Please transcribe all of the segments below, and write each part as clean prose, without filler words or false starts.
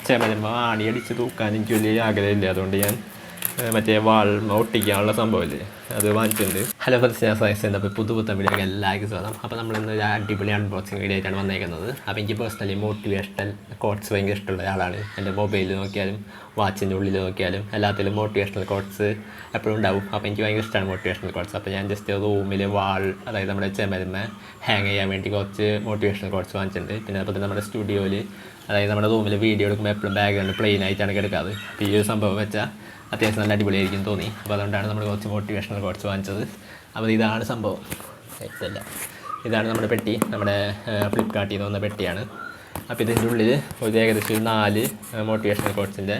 ചെമരുമ്പോൾ ആണിയടിച്ച് തൂക്കാൻ എനിക്ക് വലിയ ആഗ്രഹമില്ല. അതുകൊണ്ട് ഞാൻ മറ്റേ ഒട്ടിക്കാനുള്ള സംഭവമില്ലേ അത് വാങ്ങിച്ചിട്ടുണ്ട്. ഹലോ ഫ്രണ്ട്സ്, ഞാൻ സയൻസ്. അപ്പോൾ പുതുപുത്തൻ വീഡിയോ എല്ലാവർക്കും സ്വാഗതം. അപ്പോൾ നമ്മളിന്ന് ഒരു അടിപൊളി അൺബോക്സിങ് വീഡിയോ ആയിട്ടാണ് വന്നേക്കുന്നത്. അപ്പോൾ എനിക്ക് പേഴ്സണലി മോട്ടിവേഷണൽ കോട്ട്സ് ഭയങ്കര ഇഷ്ടമുള്ള ഒരാളാണ്. എൻ്റെ മൊബൈലിൽ നോക്കിയാലും വാച്ചിൻ്റെ ഉള്ളിൽ നോക്കിയാലും എല്ലാത്തിലും മോട്ടിവേഷണൽ കോട്ട്സ് എപ്പോഴും ഉണ്ടാവും. അപ്പോൾ എനിക്ക് ഭയങ്കര ഇഷ്ടമാണ് മോട്ടിവേഷണൽ കോട്ട്സ്. അപ്പോൾ ഞാൻ ജസ്റ്റ് റൂമിൽ അതായത് നമ്മുടെ ചെമരുമേ ഹാങ് ചെയ്യാൻ വേണ്ടി കുറച്ച് മോട്ടിവേഷണൽ കോട്ട്സ് വാങ്ങിച്ചിട്ടുണ്ട്. പിന്നെ അതുപോലെ തന്നെ നമ്മുടെ സ്റ്റുഡിയോയിൽ അതായത് നമ്മുടെ റൂമിൽ വീഡിയോ എടുക്കുമ്പോൾ എപ്പോഴും ബാക്ക്ഗ്രൗണ്ട് പ്ലെയിൻ ആയിട്ടാണ് എടുക്കാറ്. അപ്പോൾ ഈ ഒരു സംഭവം വെച്ചാൽ അത്യാവശ്യം നല്ല അടിപൊളിയായിരിക്കും തോന്നി. അപ്പോൾ അതുകൊണ്ടാണ് നമ്മൾ കുറച്ച് മോട്ടിവേഷണൽ കോട്ട്സ് വാങ്ങിച്ചത്. അപ്പോൾ ഇതാണ് സംഭവം. ഇതാണ് നമ്മുടെ പെട്ടി. നമ്മുടെ ഫ്ലിപ്കാർട്ടിൽ നിന്ന് വന്ന പെട്ടിയാണ്. അപ്പോൾ ഇതിൻ്റെ ഉള്ളിൽ ഒരു ഏകദേശം 4 മോട്ടിവേഷണൽ കോട്ട്സിൻ്റെ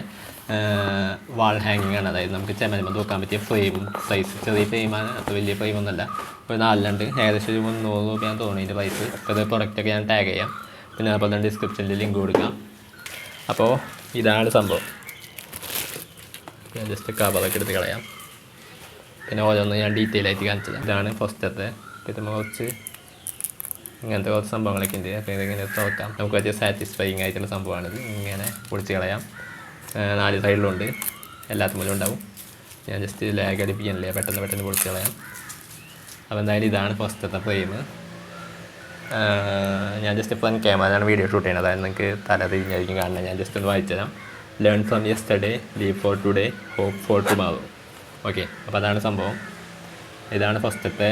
വാൾ ഹാങ്ങിങ് ആണ്. അതായത് നമുക്ക് ചെമരുമ്പോൾ തൂക്കാൻ പറ്റിയ ഫ്രെയിം സൈസ്. ചെറിയ ഫ്രെയിമാണ്, അപ്പോൾ വലിയ ഫ്രെയിമൊന്നുമല്ല. ഒരു 4 ഏകദേശം ഒരു 300 രൂപയാണ് തോന്നുന്നു ഇതിൻ്റെ പ്രൈസ്. അപ്പോൾ ഇത് പ്രൊഡക്റ്റൊക്കെ ഞാൻ ടാഗ് ചെയ്യാം. പിന്നെ അതുപോലെ തന്നെ ഡിസ്ക്രിപ്ഷനിൽ ലിങ്ക് കൊടുക്കാം. അപ്പോൾ ഇതാണ് സംഭവം. ഞാൻ ജസ്റ്റ് കവറൊക്കെ എടുത്ത് കളയാം. പിന്നെ ഓരോന്ന് ഞാൻ ഡീറ്റെയിൽ ആയിട്ട് കാണിച്ചത്. ഇതാണ് ഫസ്റ്റത്തെ. പിന്നെ കുറച്ച് ഇങ്ങനത്തെ കുറച്ച് സംഭവങ്ങളൊക്കെ ഉണ്ട്. അപ്പോൾ ഇതിങ്ങനെ തുറക്കാം. നമുക്ക് വലിയ സാറ്റിസ്ഫൈയിങ് ആയിട്ടുള്ള സംഭവമാണിത്. ഇങ്ങനെ പൊളിച്ച് കളയാം. 4 സൈഡിലുണ്ട്, എല്ലാത്തുമ്പോഴും ഉണ്ടാവും. ഞാൻ ജസ്റ്റ് ലാഗ് അടിപ്പിക്കാനില്ല, പെട്ടെന്ന് പൊളിച്ച് കളയാം. അപ്പോൾ എന്തായാലും ഇതാണ് ഫസ്റ്റത്തെ ഫ്രെയിം. ഞാൻ ജസ്റ്റ് ഫ്രണ്ട് ക്യാമറയാണ് വീഡിയോ ഷൂട്ട് ചെയ്യുന്നത്. അതായത് നിങ്ങൾക്ക് തല തിരിഞ്ഞായിരിക്കും കാണുന്നത്. ഞാൻ ജസ്റ്റ് ഒന്ന് വായിച്ചു തരാം. Learn from yesterday, live for today, hope for tomorrow. Okay, അപ്പോൾ അതാണ് സംഭവം. ഇതാണ് ഫസ്റ്റത്തെ.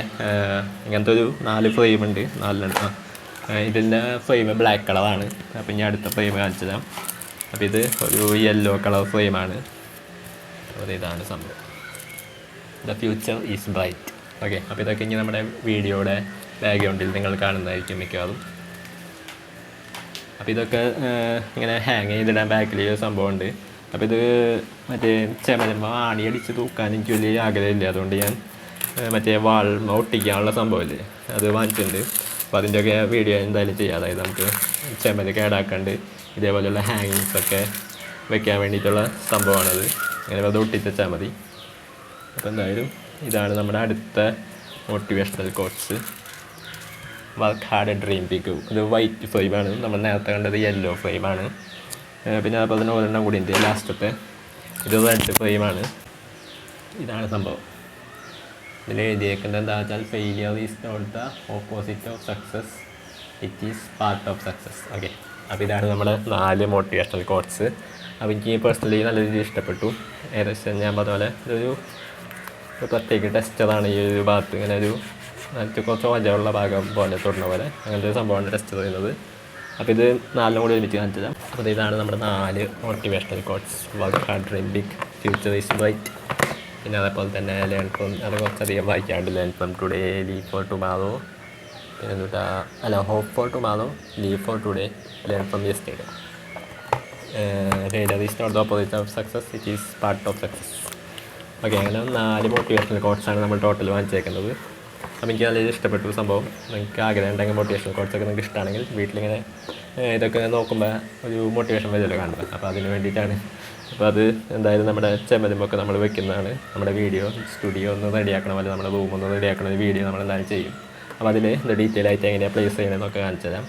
ഇങ്ങനത്തെ ഒരു 4 ഫ്രെയിം ഉണ്ട്. 4 ഇതിൻ്റെ ഫ്രെയിം ബ്ലാക്ക് കളറാണ്. അപ്പോൾ ഞാൻ അടുത്ത ഫ്രെയിം കാണിച്ചു തരാം. അപ്പോൾ ഇത് ഒരു യെല്ലോ കളർ ഫ്രെയിമാണ്. അപ്പോൾ ഇതാണ് സംഭവം. The future is bright. Okay, അപ്പോൾ ഇതൊക്കെ ഇനി നമ്മുടെ വീഡിയോയുടെ ബാക്ക്ഗ്രൗണ്ടിൽ നിങ്ങൾ കാണുന്നതായിരിക്കും മിക്കവാറും. അപ്പോൾ ഇതൊക്കെ ഇങ്ങനെ ഹാങ് ചെയ്തിടാൻ ബാക്കിൽ ഒരു സംഭവമുണ്ട്. അപ്പോൾ ഇത് മറ്റേ ചെമരുമ്പോൾ ആണിയടിച്ച് തൂക്കാൻ എനിക്ക് വലിയ ആഗ്രഹമില്ല. അതുകൊണ്ട് ഞാൻ മറ്റേ ഒട്ടിക്കാനുള്ള സംഭവമില്ലേ അത് വാങ്ങിച്ചിട്ടുണ്ട്. അപ്പോൾ അതിൻ്റെയൊക്കെ വീഡിയോ എന്തായാലും ചെയ്യാം. അതായത് നമുക്ക് ചെമര് കേടാക്കാണ്ട് ഇതേപോലെയുള്ള ഹാങ്ങിങ്സൊക്കെ വെക്കാൻ വേണ്ടിയിട്ടുള്ള സംഭവമാണത്. അങ്ങനെ അത് ഒട്ടിച്ചാൽ മതി. അപ്പോൾ എന്തായാലും ഇതാണ് നമ്മുടെ അടുത്ത motivational quotes. Work hard dream big. ഇത് വൈറ്റ് ഫ്രെയിമാണ്. നമ്മൾ നേരത്തെ കണ്ടത് യെല്ലോ ഫ്രെയിമാണ്. പിന്നെ അതുപോലെ തന്നെ ഒരെണ്ണം കൂടി ഉണ്ട് ലാസ്റ്റത്തെ. ഇത് റെഡ് ഫ്രെയിമാണ്. ഇതാണ് സംഭവം. ഇതിൽ എഴുതിയേക്കുന്നത് എന്താ വെച്ചാൽ failure is not the opposite of success, it is part of success. Okay, അപ്പോൾ ഇതാണ് നമ്മുടെ 4 മോട്ടിവേഷണൽ കോട്ട്സ്. അപ്പോൾ എനിക്ക് പേഴ്സണലി നല്ല രീതിയിൽ ഇഷ്ടപ്പെട്ടു. ഏകദേശം ഞാൻ പറഞ്ഞ പോലെ ഇതൊരു പ്രത്യേക ടെസ്റ്ററാണ്. ഈ ഒരു ഭാഗത്ത് ഇങ്ങനെ ഒരു കുറച്ച് വജമുള്ള ഭാഗം പോലെ തൊടുന്ന പോലെ അങ്ങനത്തെ ഒരു സംഭവമാണ് ടെസ്റ്റ് ചെയ്യുന്നത്. അപ്പോൾ ഇത് 4 കൂടി ഒരുമിച്ച് കാണിച്ചു തരാം. അപ്പോൾ ഇതാണ് നമ്മുടെ 4 motivational quotes. Work hard dream big, future is bright. പിന്നെ അതേപോലെ തന്നെ ലേൺ ഫ്രം, അത് കുറച്ചധികം വായിക്കാണ്ട്. Learn from today, live for tomorrow, പിന്നെ hope for tomorrow, live for today, learn from yesterday. Failure is not the opposite of success, it is part of success. Okay, അങ്ങനെ 4 motivational കോട്ട്സാണ് നമ്മൾ total വാങ്ങിച്ചേക്കുന്നത്. അപ്പോൾ എനിക്ക് നല്ല ഇഷ്ടപ്പെട്ടു സംഭവം. നിങ്ങൾക്ക് ആഗ്രഹം ഉണ്ടെങ്കിൽ മോട്ടിവേഷൻ കോട്ട്സൊക്കെ നിങ്ങൾക്ക് ഇഷ്ടമാണെങ്കിൽ വീട്ടിലിങ്ങനെ ഇതൊക്കെ നോക്കുമ്പോൾ ഒരു മോട്ടിവേഷൻ വരുമല്ലോ കാണുമ്പോൾ. അപ്പോൾ അതിന് വേണ്ടിയിട്ടാണ്. അപ്പോൾ അത് എന്തായാലും നമ്മുടെ ചെമരുമൊക്കെ നമ്മൾ വെക്കുന്നതാണ്. നമ്മുടെ വീഡിയോ സ്റ്റുഡിയോ ഒന്ന് റെഡിയാക്കണം, അല്ലെങ്കിൽ നമ്മുടെ റൂം ഒന്ന് റെഡിയാക്കണ ഒരു വീഡിയോ നമ്മളെന്തായാലും ചെയ്യും. അപ്പോൾ അതിൽ ഡീറ്റെയിൽ ആയിട്ട് എങ്ങനെയാണ് പ്ലേസ് ചെയ്യണമെന്നൊക്കെ കാണിച്ചു തരാം.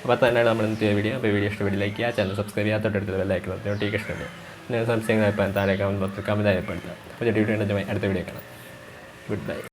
അപ്പോൾ തന്നെയാണ് നമ്മൾ ഇന്നത്തെ വീഡിയോ. അപ്പോൾ വീഡിയോ ഇഷ്ടപ്പെട്ട് ലൈക്ക് ചെയ്യുക, ചാനൽ സബ്സ്ക്രൈബ് ചെയ്യാൻ തൊട്ടടുത്ത് ബെല്ലൈക്കൺ നോട്ടിഫിക്കേഷൻ ഉണ്ട്. പിന്നെ സംശയങ്ങൾ താഴെ കമൻറ്റ് രേഖപ്പെടുത്തുക. അപ്പോൾ അടുത്ത വീഡിയോ കാണാം. Good bye.